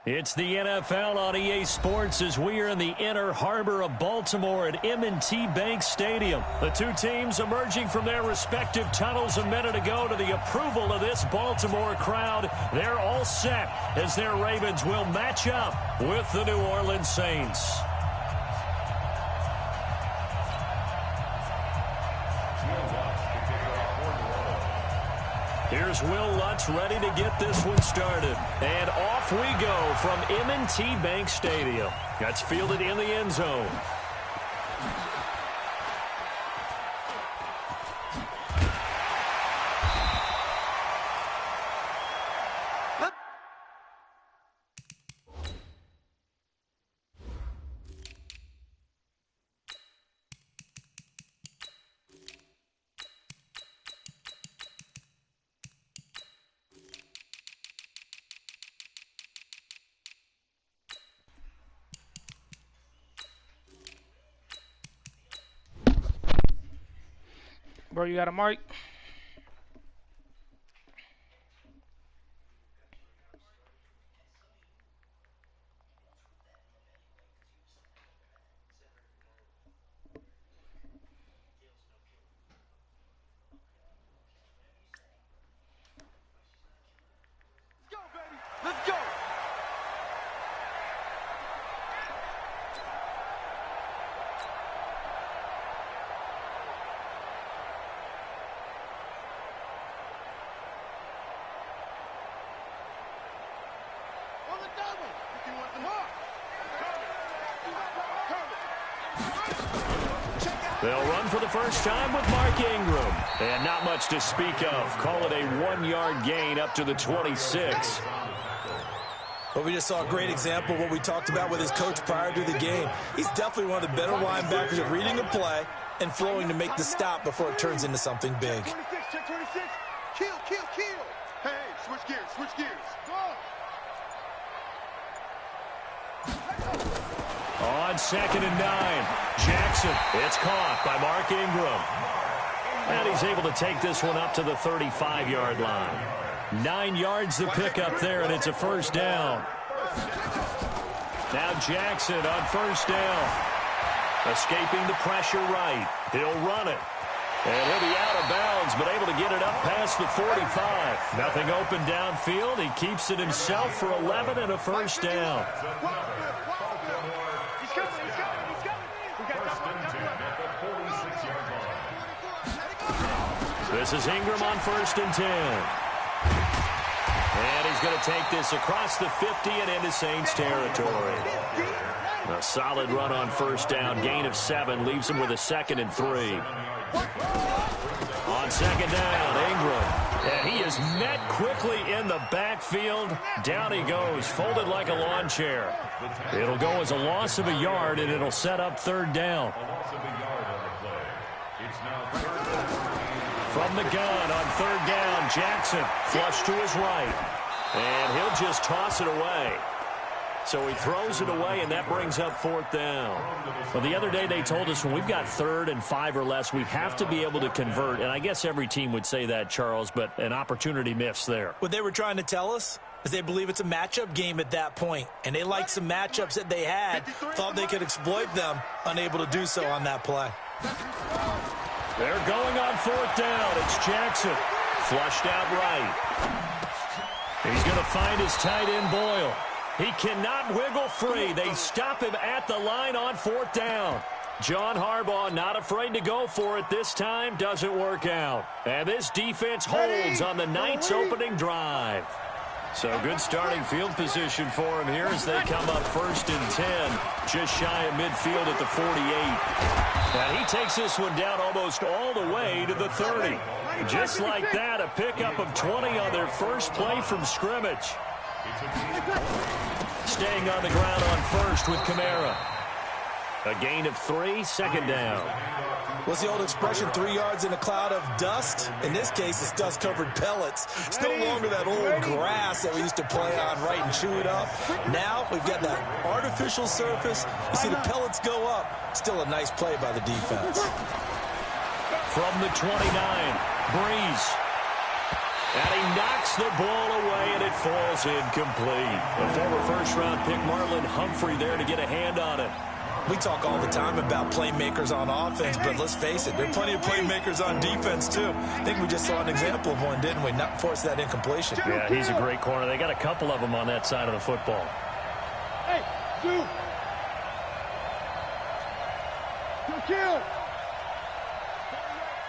It's the NFL on EA Sports as we are in the inner harbor of Baltimore at M&T Bank Stadium. The two teams emerging from their respective tunnels a minute ago to the approval of this Baltimore crowd. They're all set as their Ravens will match up with the New Orleans Saints. Here's Will Lutz ready to get this one started. And off we go from M&T Bank Stadium. That's fielded in the end zone. Bro, you got a mic? Let's go, baby. Let's go. They'll run for the first time with Mark Ingram. And not much to speak of. Call it a 1-yard gain up to the 26. Well, we just saw a great example of what we talked about with his coach prior to the game. He's definitely one of the better linebackers at reading a play and flowing to make the stop before it turns into something big. Check 26. Kill. Hey, switch gears. On 2nd and 9, Jackson. It's caught by Mark Ingram. And he's able to take this one up to the 35-yard line. 9 yards to pick up there, and it's a first down. Now Jackson on first down. Escaping the pressure right. He'll run it. And he'll be out of bounds, but able to get it up past the 45. Nothing open downfield. He keeps it himself for 11 and a first down. This is Ingram on 1st and 10. And he's going to take this across the 50 and into Saints territory. A solid run on first down. Gain of 7 leaves him with a 2nd and 3. On 2nd down, Ingram. And he is met quickly in the backfield. Down he goes, folded like a lawn chair. It'll go as a loss of a yard, and it'll set up 3rd down. From the gun on 3rd down, Jackson flush to his right. And he'll just toss it away. So he throws it away, and that brings up 4th down. Well, the other day they told us when we've got 3rd and 5 or less, we have to be able to convert. And I guess every team would say that, Charles, but an opportunity missed there. What they were trying to tell us is they believe it's a matchup game at that point. And they liked some matchups that they had, thought they could exploit them, unable to do so on that play. They're going on 4th down. It's Jackson. Flushed out right. He's going to find his tight end, Boyle. He cannot wiggle free. They stop him at the line on 4th down. John Harbaugh not afraid to go for it this time. Doesn't work out. And this defense holds on the Knights' opening drive. So good starting field position for him here as they come up 1st and 10. Just shy of midfield at the 48. And he takes this one down almost all the way to the 30. Just like that, a pickup of 20 on their first play from scrimmage. Staying on the ground on 1st with Kamara. A gain of 3, 2nd down. What's the old expression, 3 yards in a cloud of dust? In this case, it's dust-covered pellets. It's no longer that old grass that we used to play on, right, and chew it up. Now we've got that artificial surface. You see the pellets go up. Still a nice play by the defense. From the 29, Breeze. And he knocks the ball away, and it falls incomplete. The former first-round pick, Marlon Humphrey, there to get a hand on it. We talk all the time about playmakers on offense, but let's face it, there are plenty of playmakers on defense, too. I think we just saw an example of one, didn't we? Not force that incompletion. Yeah, he's a great corner. They got a couple of them on that side of the football. Hey, two. Kill.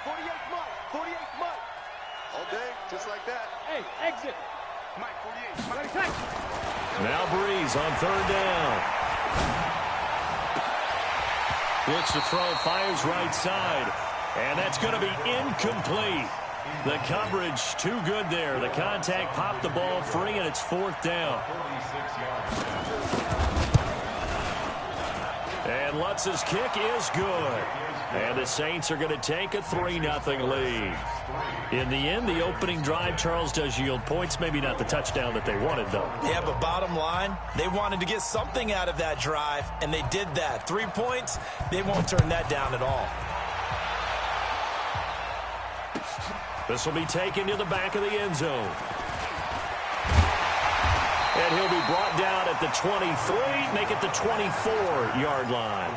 48 Mike. 48 Mike. All day, just like that. Hey, exit. Mike, 48. Mike. Now Breeze on third down. Looks to throw, fires right side. And that's going to be incomplete. The coverage too good there. The contact popped the ball free, and it's fourth down. And Lutz's kick is good. And the Saints are going to take a 3-0 lead. In the end, the opening drive, Charles, does yield points. Maybe not the touchdown that they wanted, though. Yeah, but bottom line, they wanted to get something out of that drive, and they did that. 3 points, they won't turn that down at all. This will be taken to the back of the end zone. And he'll be brought down at the 23, make it the 24-yard line.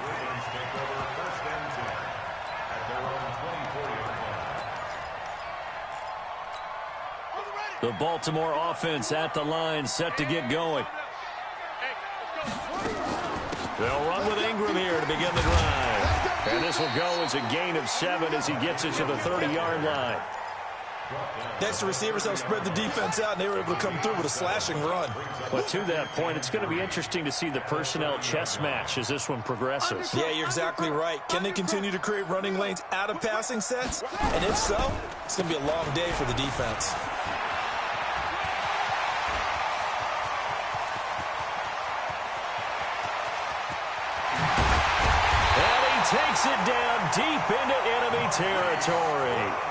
The Baltimore offense at the line, set to get going. They'll run with Ingram here to begin the drive. And this will go as a gain of 7 as he gets it to the 30-yard line. Next, the receivers help spread the defense out, and they were able to come through with a slashing run. But to that point, it's going to be interesting to see the personnel chess match as this one progresses. Yeah, you're exactly right. Can they continue to create running lanes out of passing sets? And if so, it's going to be a long day for the defense. And he takes it down deep into enemy territory.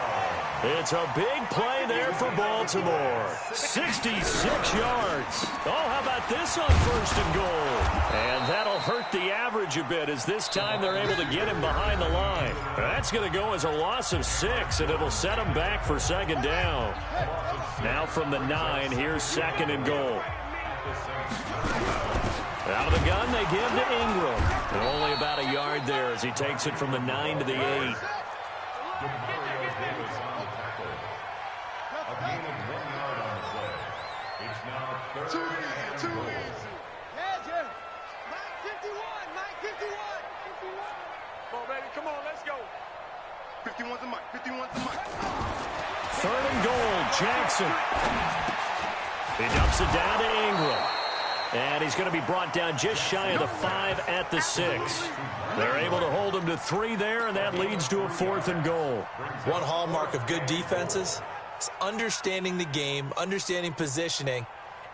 It's a big play there for Baltimore. 66 yards. Oh, how about this on first and goal? And that'll hurt the average a bit as this time they're able to get him behind the line. That's going to go as a loss of 6, and it'll set him back for second down. Now from the 9, here's second and goal. Out of the gun, they give to Ingram. And only about a yard there as he takes it from the 9 to the 8. Too easy, too easy. Hedger. Mike 51, Mike 51. Come on, baby, come on, let's go. 51's a Mike, 51's a Mike. Third and goal, Jackson. He dumps it down to Ingram. And he's going to be brought down just shy of the 5 at the 6. They're able to hold him to 3 there, and that leads to a 4th and goal. One hallmark of good defenses is understanding the game, understanding positioning,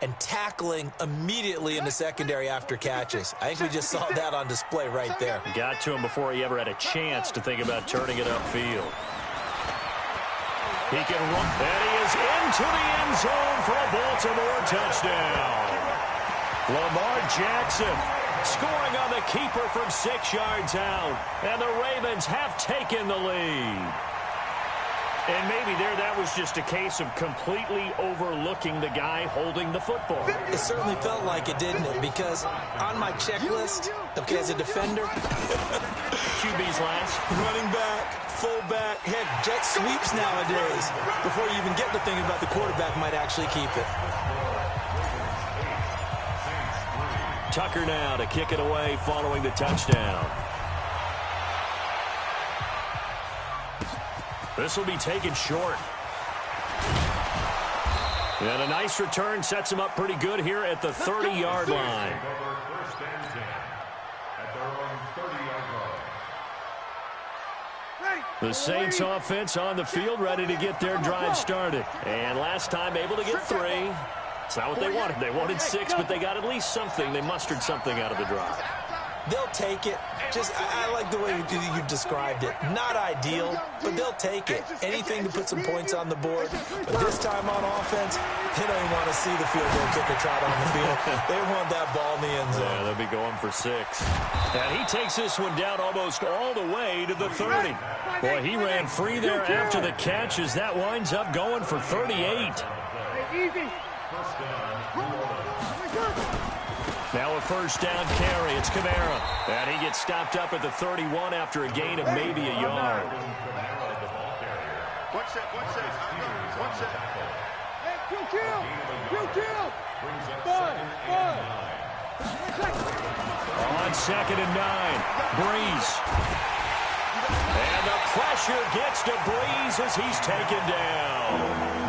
and tackling immediately in the secondary after catches. I think we just saw that on display right there. Got to him before he ever had a chance to think about turning it upfield. He can run, and he is into the end zone for a Baltimore touchdown. Lamar Jackson scoring on the keeper from 6 yards out, and the Ravens have taken the lead. And maybe there that was just a case of completely overlooking the guy holding the football. It certainly felt like it, didn't it? Because on my checklist, okay, as a defender, QB's last. running back, fullback, heck, jet sweeps nowadays. Before you even get to thinking about the quarterback might actually keep it. Tucker now to kick it away following the touchdown. This will be taken short. And a nice return sets him up pretty good here at the 30-yard line. The Saints offense on the field ready to get their drive started. And last time able to get 3. It's not what they wanted. They wanted 6, but they got at least something. They mustered something out of the drive. They'll take it. I like the way you described it. Not ideal, but they'll take it. Anything to put some points on the board. But this time on offense, they don't even want to see the field goal kicker trot on the field. They want that ball in the end zone. Yeah, they'll be going for 6. And he takes this one down almost all the way to the 30. Boy, he ran free there after the catch as that winds up going for 38. Now a first down carry. It's Kamara. And he gets stopped up at the 31 after a gain of maybe a yard. One set. Hey, kill. On 2nd and 9, Breeze. And the pressure gets to Breeze as he's taken down.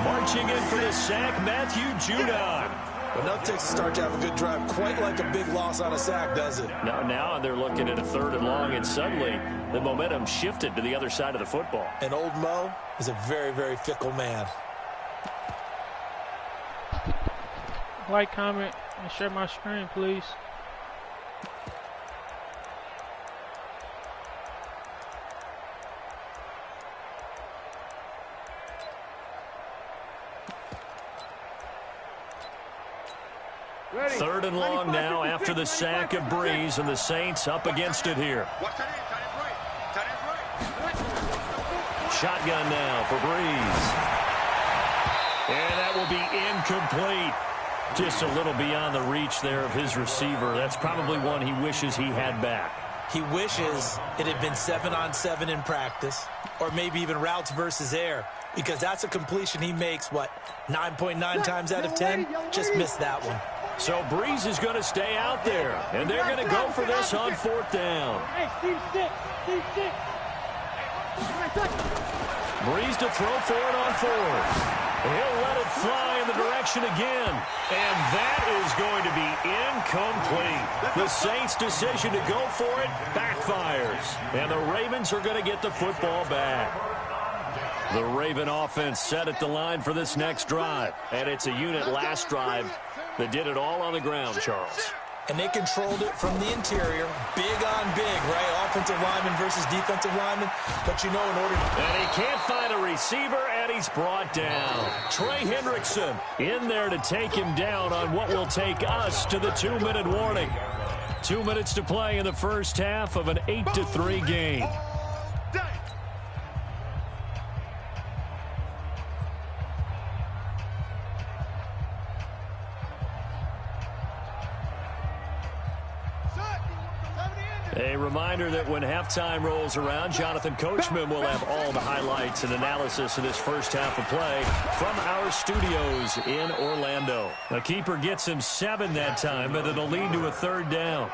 Marching in for the sack, Matthew Judon. Enough takes to start to have a good drive, quite like a big loss on a sack, does it? Now they're looking at a 3rd and long, and suddenly the momentum shifted to the other side of the football. And old Mo is a very, very fickle man. Like, comment, and share my screen, please. Ready. 3rd and long now after the sack of Breeze, and the Saints up against it here. Shotgun now for Breeze. And that will be incomplete. Just a little beyond the reach there of his receiver. That's probably one he wishes he had back. He wishes it had been 7-on-7 in practice, or maybe even routes versus air, because that's a completion he makes, 9.9 times out of 10? Just missed that one. So Breeze is going to stay out there, and they're going to go for this on 4th down. Breeze to throw for it on 4th. He'll let it fly in the direction again, and that is going to be incomplete. The Saints' decision to go for it backfires, and the Ravens are going to get the football back. The Raven offense set at the line for this next drive, and it's a unit last drive that did it all on the ground, Charles. And they controlled it from the interior, big on big, right? Offensive lineman versus defensive lineman. But you know, in order to... And he can't find a receiver, and he's brought down. Trey Hendrickson in there to take him down on what will take us to the 2-minute warning. 2 minutes to play in the first half of an 8-3 game. A reminder that when halftime rolls around, Jonathan Coachman will have all the highlights and analysis of this first half of play from our studios in Orlando. The keeper gets him 7 that time, but it'll lead to a 3rd down.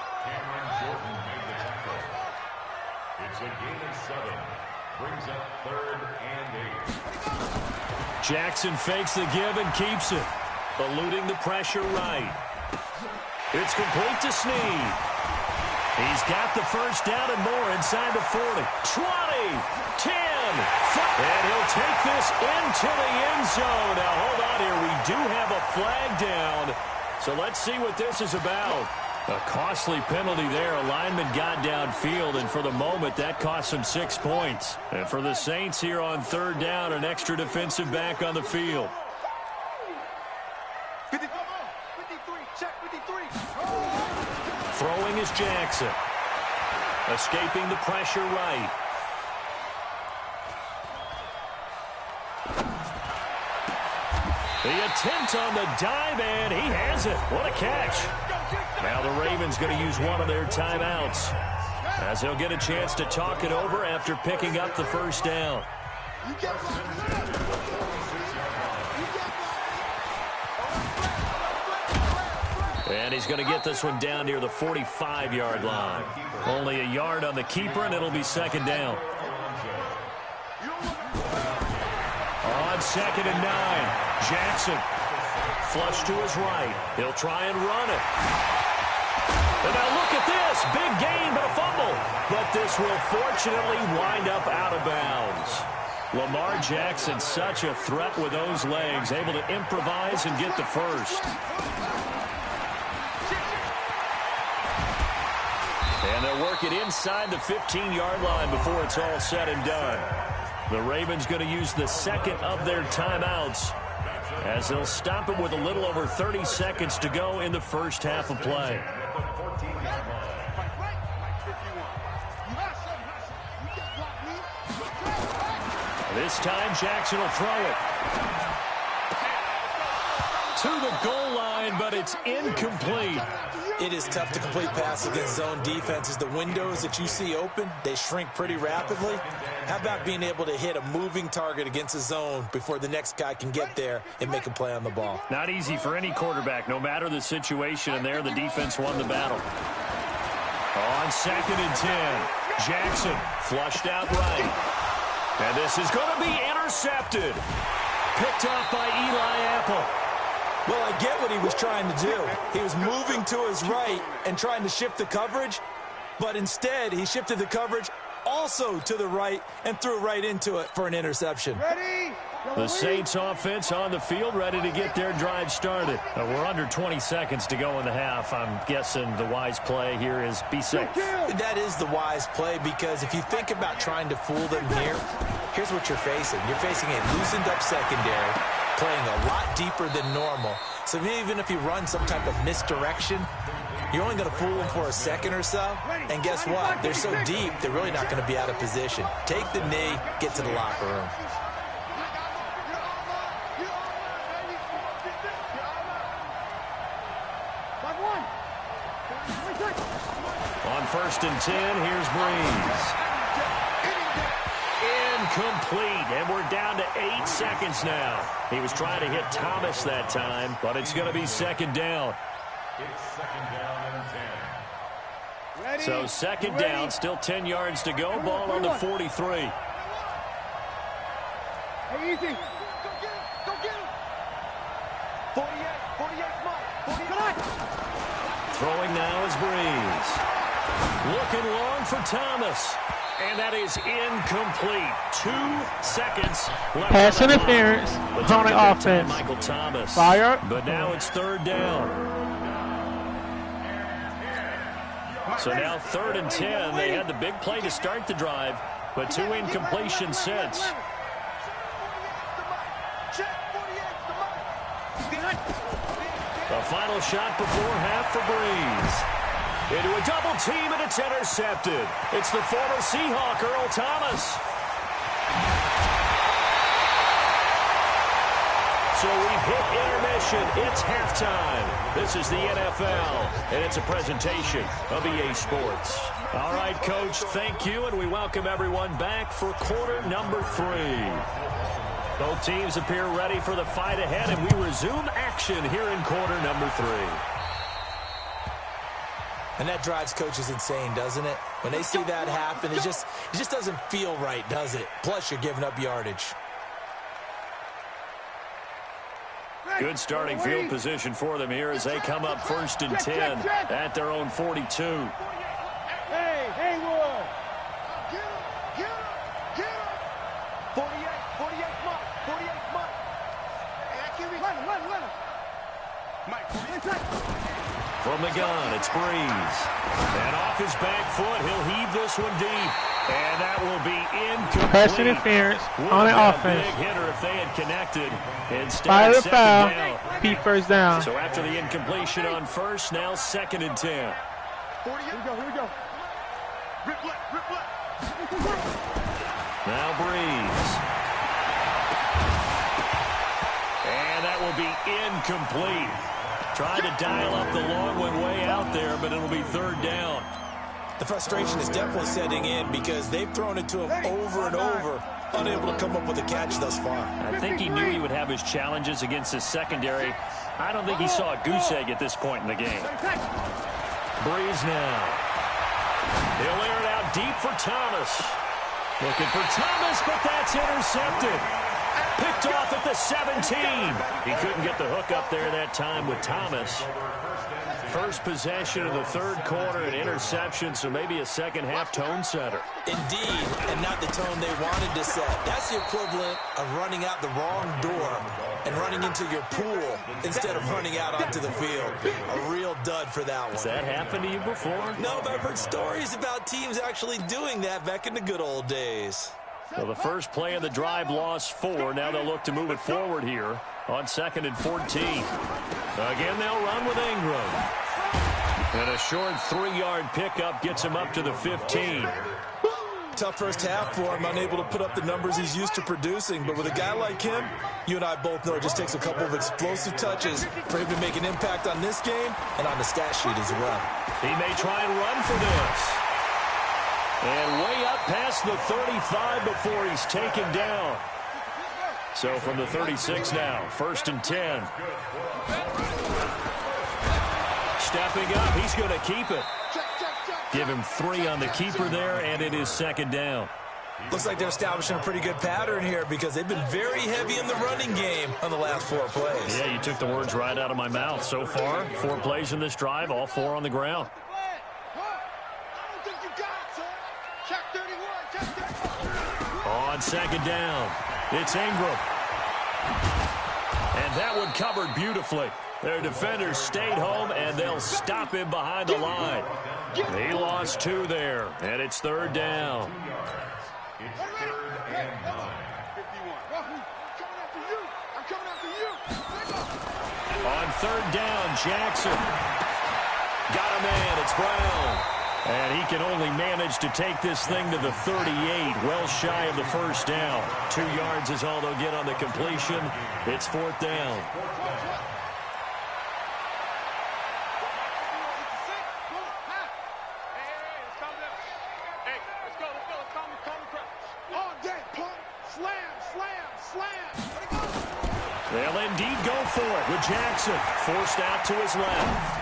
It's a gain of 7. Brings up 3rd and 8. Jackson fakes the give and keeps it, eluding the pressure right. It's complete to Snead. He's got the first down and more inside the 40, 20, 10, and he'll take this into the end zone. Now, hold on here. We do have a flag down, so let's see what this is about. A costly penalty there. A lineman got downfield, and for the moment, that cost him 6 points. And for the Saints here on 3rd down, an extra defensive back on the field. 53, check 53. Throwing is Jackson. Escaping the pressure right. The attempt on the dive, and he has it. What a catch. Now the Ravens going to use one of their timeouts, as he'll get a chance to talk it over after picking up the first down. And he's going to get this one down near the 45-yard line. Only a yard on the keeper, and it'll be 2nd down. On 2nd and 9, Jackson. Flush to his right. He'll try and run it. And now look at this. Big gain, but a fumble. But this will fortunately wind up out of bounds. Lamar Jackson, such a threat with those legs, able to improvise and get the first. And make it inside the 15-yard line before it's all said and done. The Ravens going to use the second of their timeouts as they'll stop it with a little over 30 seconds to go in the first half of play. This time Jackson will throw it to the goal line, but it's incomplete. It is tough to complete passes against zone defenses. The windows that you see open, they shrink pretty rapidly. How about being able to hit a moving target against a zone before the next guy can get there and make a play on the ball? Not easy for any quarterback, no matter the situation, and there the defense won the battle. On 2nd and 10, Jackson flushed out right. And this is going to be intercepted. Picked off by Eli Apple. Well, I get what he was trying to do. He was moving to his right and trying to shift the coverage, but instead he shifted the coverage also to the right and threw right into it for an interception. Ready? The Saints offense on the field, ready to get their drive started. We're under 20 seconds to go in the half. I'm guessing the wise play here is be safe. That is the wise play, because if you think about trying to fool them here, here's what you're facing. You're facing a loosened up secondary, playing a lot deeper than normal. So even if you run some type of misdirection, you're only going to fool them for a second or so. And guess what? They're so deep, they're really not going to be out of position. Take the knee, get to the locker room. On 1st and 10, here's Breeze. Incomplete, and we're down to 8 seconds now. He was trying to hit Thomas that time, but it's going to be 2nd down. It's 2nd down and 10. Ready? So 2nd down, still 10 yards to go. Ball on the 43. Hey, easy. Go get him. Go get him. 48. 48 smart. 49. Throwing now is Breeze. Looking long for Thomas. And that is incomplete. 2 seconds left. Pass interference on the offense. Michael Thomas. Fire. But now it's 3rd down. So now 3rd and 10. They had the big play to start the drive, but 2 incompletions since. The final shot before half for Breeze. Into a double team, and it's intercepted. It's the former Seahawk, Earl Thomas. So we've hit intermission. It's halftime. This is the NFL, and it's a presentation of EA Sports. All right, Coach, thank you, and we welcome everyone back for quarter number 3. Both teams appear ready for the fight ahead, and we resume action here in quarter number 3. And that drives coaches insane, doesn't it? When they see that happen, it just doesn't feel right, does it? Plus, you're giving up yardage. Good starting field position for them here as they come up 1st and 10 at their own 42. Hey, Haywood. Get him. 48 smart. 48 smart. Let him. Mike, from the gun, it's Breeze. And off his back foot, he'll heave this one deep. And that will be incomplete. Pass interference on the offense. Big hitter if they had connected. Instead, Fire the 2nd foul. down. Keep 1st down. So after the incompletion on 1st, now 2nd and 10. 40, here we go. Rip left. Now Breeze. And that will be incomplete. Trying to dial up the long one way out there, but it'll be 3rd down. The frustration is definitely setting in because they've thrown it to him over and over, unable to come up with a catch thus far. I think he knew he would have his challenges against his secondary. I don't think he saw a goose egg at this point in the game. Breeze now. He'll air it out deep for Thomas. Looking for Thomas, but that's intercepted. Picked off at the 17. He couldn't get the hook up there that time with Thomas. First possession of the third quarter, an interception, so maybe a second-half tone setter. Indeed, and not the tone they wanted to set. That's the equivalent of running out the wrong door and running into your pool instead of running out onto the field. A real dud for that one. Has that happened to you before? No, but I've heard stories about teams actually doing that back in the good old days. Well, the first play of the drive lost 4. Now they'll look to move it forward here on 2nd and 14. Again, they'll run with Ingram. And a short 3-yard pickup gets him up to the 15. Tough first half for him, unable to put up the numbers he's used to producing. But with a guy like him, you and I both know it just takes a couple of explosive touches for him to make an impact on this game and on the stat sheet as well. He may try and run for this. And way up past the 35 before he's taken down. So from the 36 now, 1st and 10. Stepping up, he's going to keep it. Give him 3 on the keeper there, and it is 2nd down. Looks like they're establishing a pretty good pattern here because they've been very heavy in the running game on the last 4 plays. Yeah, you took the words right out of my mouth. So far, 4 plays in this drive, all 4 on the ground. On 2nd down, it's Ingram. And that one covered beautifully. Their defenders stayed home, and they'll stop him behind the line. He lost 2 there, and it's 3rd down. It's 3rd and 9. On 3rd down, Jackson. Got a man, it's Brown. And he can only manage to take this thing to the 38, well shy of the 1st down. 2 yards is all they'll get on the completion. It's 4th down. They'll indeed go for it with Jackson. Forced out to his left.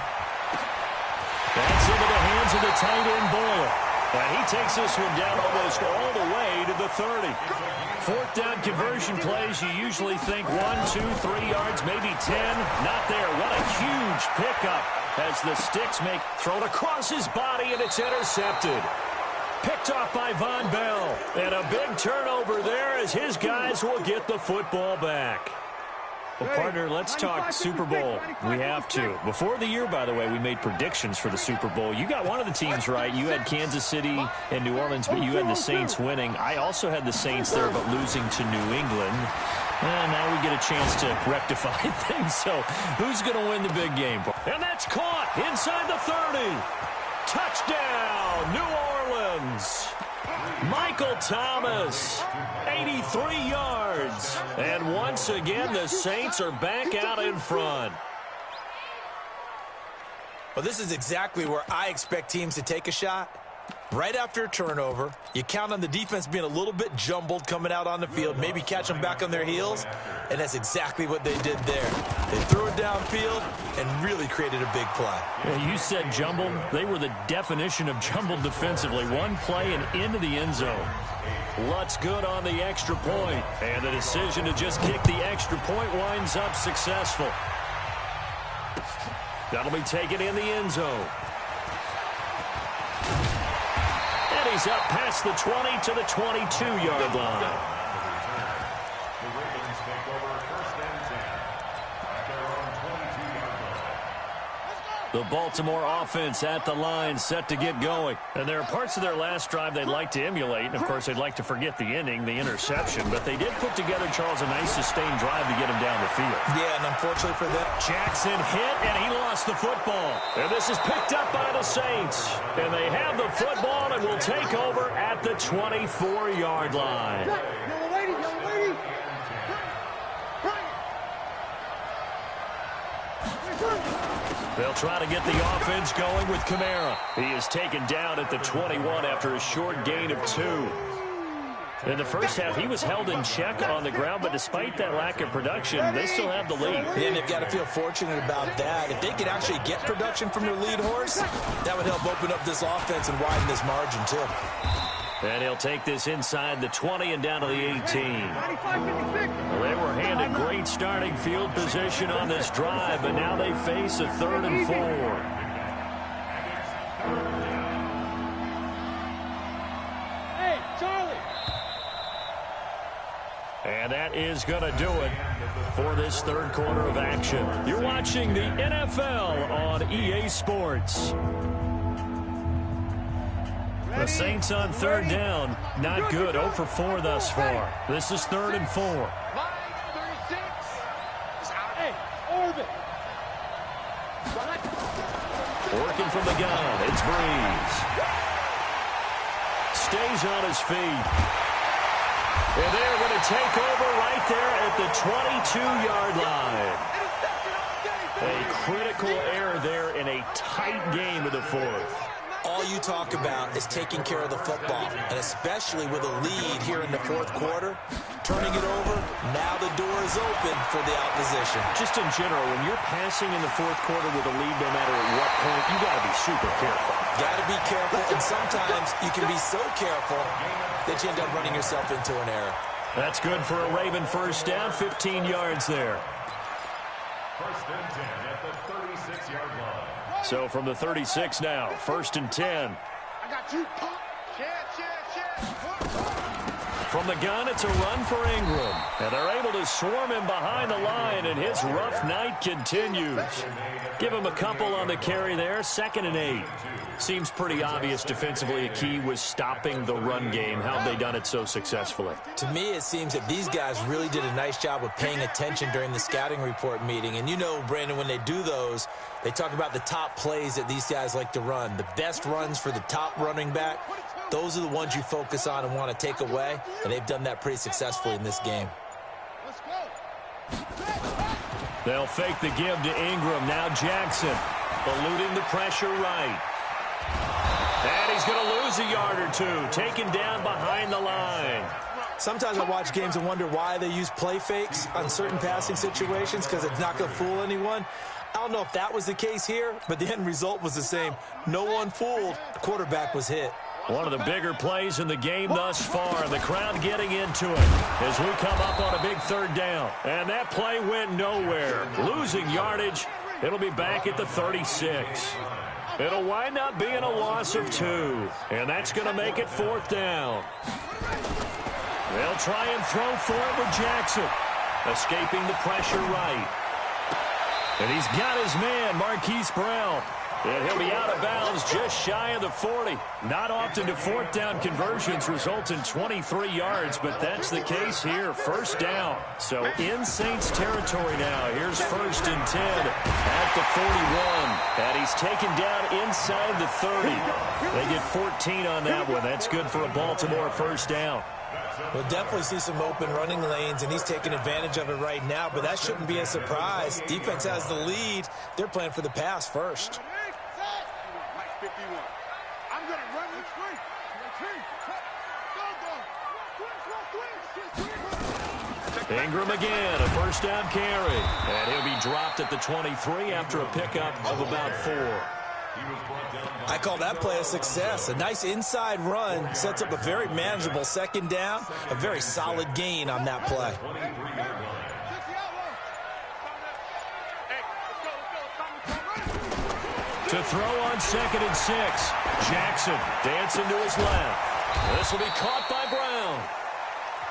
That's into the hands of the tight end, Boyle. And he takes this one down almost all the way to the 30. 4th down conversion plays, you usually think 1, 2, 3 yards, maybe 10. Not there. What a huge pickup as the sticks make thrown across his body, and it's intercepted. Picked off by Von Bell. And a big turnover there as his guys will get the football back. Well, partner, let's talk Super Bowl. We have to. Before the year, by the way, we made predictions for the Super Bowl. You got one of the teams right. You had Kansas City and New Orleans, but you had the Saints winning. I also had the Saints there, but losing to New England. And now we get a chance to rectify things. So who's going to win the big game? And that's caught inside the 30. Touchdown, New Orleans. Michael Thomas, 83 yards. And once again, the Saints are back out in front. Well, this is exactly where I expect teams to take a shot. Right after a turnover, you count on the defense being a little bit jumbled coming out on the field, maybe catch them back on their heels, and that's exactly what they did there. They threw it downfield and really created a big play. Yeah, you said jumbled. They were the definition of jumbled defensively. One play and into the end zone. Lutz good on the extra point, and the decision to just kick the extra point winds up successful. That'll be taken in the end zone. And he's up past the 20 to the 22-yard line. The Ravens take over 1st and 10 at their own 22-yard line. The Baltimore offense at the line, set to get going. And there are parts of their last drive they'd like to emulate. And, of course, they'd like to forget the ending, the interception. But they did put together, Charles, a nice sustained drive to get him down the field. Yeah, and unfortunately for them, Jackson hit, and he lost the football. And this is picked up by the Saints. And they have the football and will take over at the 24-yard line. They'll try to get the offense going with Kamara. He is taken down at the 21 after a short gain of 2. In the first half, he was held in check on the ground, but despite that lack of production, they still have the lead. And they've got to feel fortunate about that. If they could actually get production from their lead horse, that would help open up this offense and widen this margin, too. And he'll take this inside the 20 and down to the 18. Well, they were handed great starting field position on this drive, but now they face a 3rd and 4. Hey, Charlie. And that is going to do it for this 3rd quarter of action. You're watching the NFL on EA Sports. The Saints on 3rd down. Not good. 0 for 4 thus far. This is 3rd and 4. Hey, Orbit. Working from the gun. It's Breeze. Stays on his feet. And they're going to take over right there at the 22-yard line. A critical error there in a tight game of the 4th. All you talk about is taking care of the football, and especially with a lead here in the 4th quarter, turning it over, now the door is open for the opposition. Just in general, when you're passing in the 4th quarter with a lead, no matter at what point, you got to be super careful. Got to be careful, and sometimes you can be so careful that you end up running yourself into an error. That's good for a Raven 1st down, 15 yards there. 1st and 10 at the 36-yard line. So from the 36 now, 1st and 10. I got you, punk. From the gun, it's a run for Ingram. And they're able to swarm him behind the line, and his rough night continues. Give him a couple on the carry there, 2nd and 8. Seems pretty obvious defensively a key was stopping the run game. How have they done it so successfully? To me, it seems that these guys really did a nice job of paying attention during the scouting report meeting. And you know, Brandon, when they do those, they talk about the top plays that these guys like to run. The best runs for the top running back, those are the ones you focus on and want to take away. And they've done that pretty successfully in this game. They'll fake the give to Ingram. Now Jackson eluding the pressure right. And he's going to lose a yard or 2, taken down behind the line. Sometimes I watch games and wonder why they use play fakes on certain passing situations, because it's not going to fool anyone. I don't know if that was the case here, but the end result was the same. No one fooled. The quarterback was hit. One of the bigger plays in the game thus far. The crowd getting into it as we come up on a big 3rd down. And that play went nowhere. Losing yardage. It'll be back at the 36. It'll wind up being a loss of 2. And that's going to make it 4th down. They'll try and throw for it with Jackson. Escaping the pressure right. And he's got his man, Marquise Brown. And he'll be out of bounds just shy of the 40. Not often do 4th down conversions result in 23 yards, but that's the case here. 1st down. So in Saints territory now. Here's 1st and 10 at the 41. And he's taken down inside the 30. They get 14 on that one. That's good for a Baltimore 1st down. We'll definitely see some open running lanes, and he's taking advantage of it right now, but that shouldn't be a surprise. Defense has the lead. They're playing for the pass first. 51. I'm going to run this way. Ingram again, a 1st down carry. And he'll be dropped at the 23 after a pickup of about 4. I call that play a success. A nice inside run sets up a very manageable 2nd down. A very solid gain on that play. To throw on 2nd and 6. Jackson dancing to his left. This will be caught by Brown.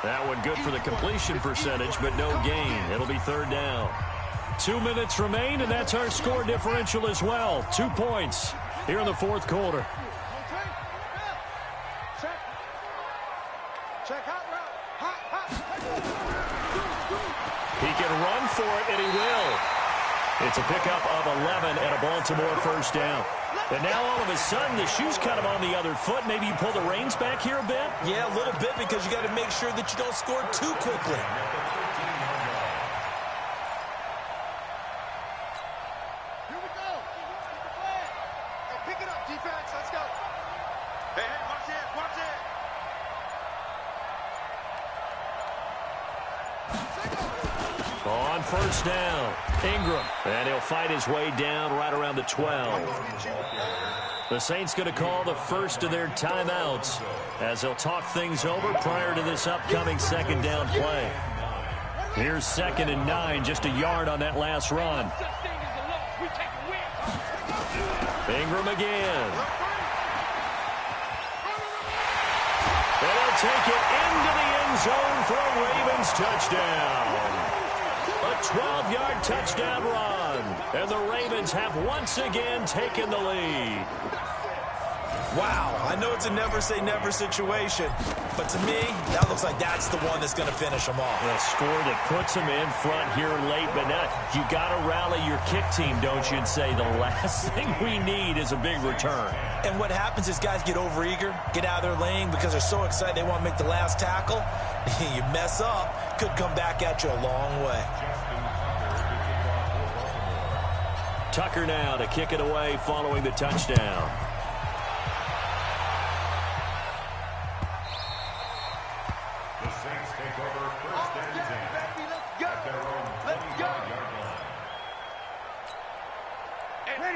That one good for the completion percentage, but no gain. It'll be 3rd down. 2 minutes remain, and that's our score differential as well. 2 points here in the 4th quarter. He can run for it, and he will. It's a pickup of 11 and a Baltimore 1st down. And now all of a sudden the shoe's kind of on the other foot. Maybe you pull the reins back here a bit? Yeah, a little bit, because you got to make sure that you don't score too quickly. Here we go. Hey, pick it up, defense. Let's go. Hey, watch it, watch it. On 1st down, Ingram. And he'll fight his way down right around the 12. The Saints going to call the first of their timeouts as they'll talk things over prior to this upcoming second down play. Here's 2nd and 9, just a yard on that last run. Ingram again. And they'll take it into the end zone for a Ravens touchdown. A 12-yard touchdown run. And the Ravens have once again taken the lead. Wow, I know it's a never-say-never situation, but to me, that looks like that's the one that's going to finish them off. A score that puts them in front here late, but now you got to rally your kick team, don't you, and say the last thing we need is a big return. And what happens is guys get overeager, get out of their lane because they're so excited they want to make the last tackle. You mess up, could come back at you a long way. Tucker now to kick it away following the touchdown.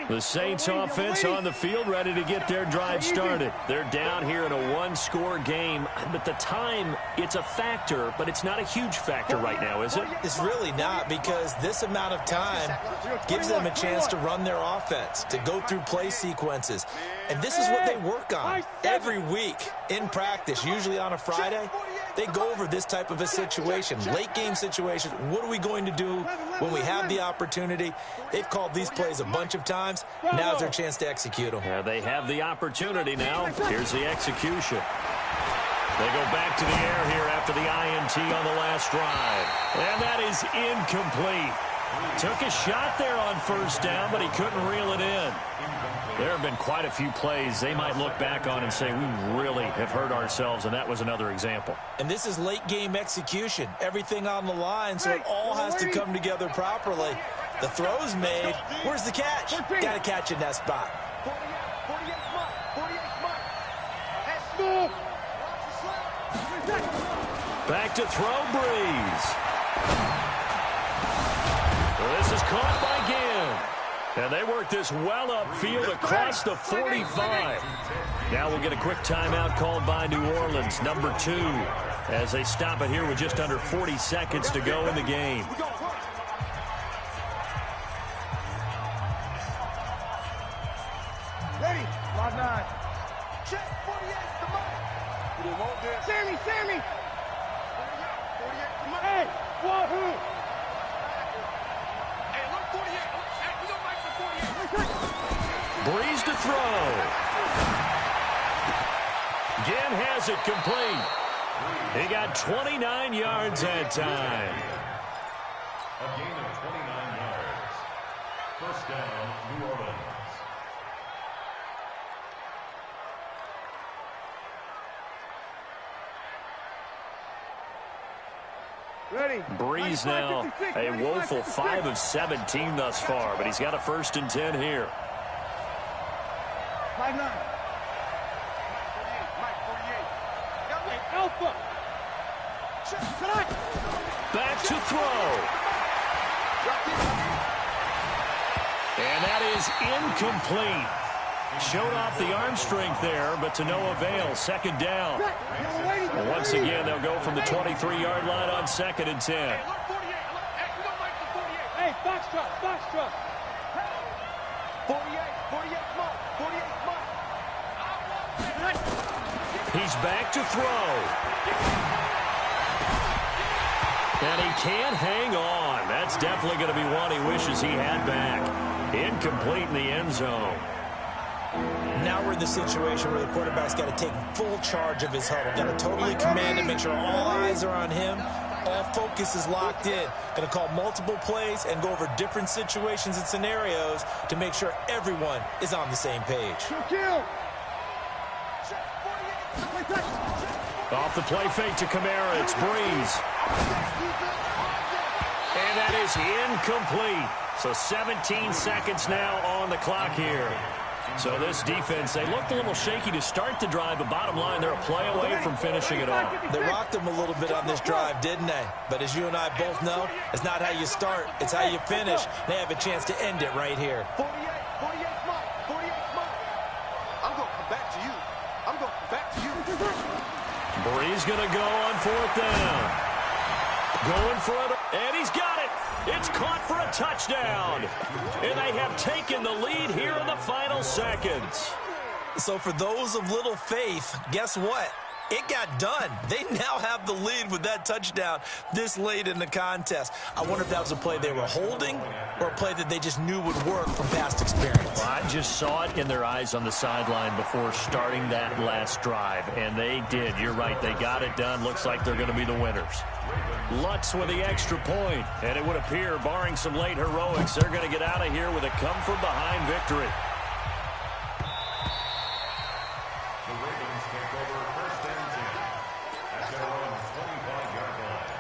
The Saints offense on the field ready to get their drive started. They're down here in a one-score game. But the time, it's a factor, but it's not a huge factor right now, is it? It's really not, because this amount of time gives them a chance to run their offense, to go through play sequences. And this is what they work on every week in practice, usually on a Friday. They go over this type of a situation, late game situation. What are we going to do when we have the opportunity? They've called these plays a bunch of times. Now's their chance to execute them. Yeah, they have the opportunity now. Here's the execution. They go back to the air here after the INT on the last drive. And that is incomplete. Took a shot there on first down, but he couldn't reel it in. There have been quite a few plays they might look back on and say, we really have hurt ourselves, and that was another example. And this is late game execution. Everything on the line, so it all has to come together properly. The throw's made. Where's the catch? Got to catch in that spot. Back to throw, Breeze. This is caught by Ginn. And they work this well upfield across the 45. Now we'll get a quick timeout called by New Orleans, number 2, as they stop it here with just under 40 seconds to go in the game. Ready? Line 9. Check 48, come on. Sammy, Sammy. 48, come on. Hey, wahoo. Hey, look, 48. Hey, we don't like the 48. Breeze to throw. Ginn has it complete. He got 29 yards that time. A gain of 29 yards. First down, New Orleans. Ready. Breeze now a woeful 5 of 17 thus far, but he's got a 1st and 10 here. 5-9. Mike 48. Alpha. Back to throw. And that is incomplete. Showed off the arm strength there, but to no avail. 2nd down. And once again, they'll go from the 23-yard line on 2nd and 10. Hey, box truck, box truck. 48, 48, Mike, 48, Mike. He's back to throw. And he can't hang on. That's definitely going to be one he wishes he had back. Incomplete in the end zone. Now we're in the situation where the quarterback's got to take full charge of his huddle. Got to totally command it, make sure all eyes are on him. All focus is locked in. Going to call multiple plays and go over different situations and scenarios to make sure everyone is on the same page. Off the play fake to Kamara, it's Breeze. And that is incomplete. So 17 seconds now on the clock here. So this defense, they looked a little shaky to start the drive, but bottom line, they're a play away from finishing it off. They rocked them a little bit on this drive, didn't they? But as you and I both know, it's not how you start, it's how you finish. They have a chance to end it right here. 48, 48, Mike, 48, Mike. He's going to go on 4th down. Going for it, and he's got it. It's caught for a touchdown. And they have taken the lead here in the final seconds. So for those of little faith, guess what? It got done. They now have the lead with that touchdown this late in the contest. I wonder if that was a play they were holding or a play that they just knew would work from past experience. Well, I just saw it in their eyes on the sideline before starting that last drive, and they did. You're right. They got it done. Looks like they're going to be the winners. Lutz with the extra point, and it would appear, barring some late heroics, they're going to get out of here with a come-from-behind victory. The Ravens take over 1st and 10 at their own 25-yard line.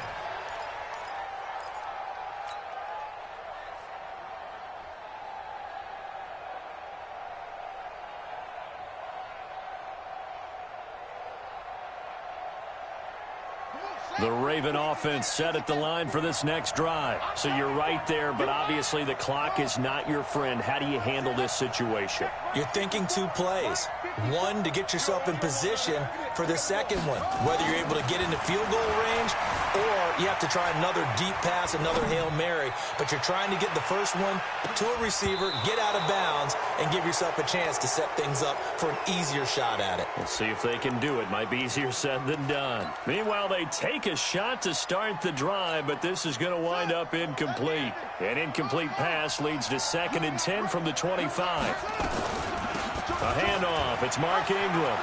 The Raven offense set at the line for this next drive. So you're right there, but obviously the clock is not your friend. How do you handle this situation? You're thinking 2 plays. One, to get yourself in position for the second one, whether you're able to get into field goal range or you have to try another deep pass, another Hail Mary. But you're trying to get the first one to a receiver, get out of bounds, and give yourself a chance to set things up for an easier shot at it. We'll see if they can do it. Might be easier said than done. Meanwhile, they take a shot to start the drive, but this is going to wind up incomplete. An incomplete pass leads to 2nd and 10 from the 25. A handoff. It's Mark Ingram.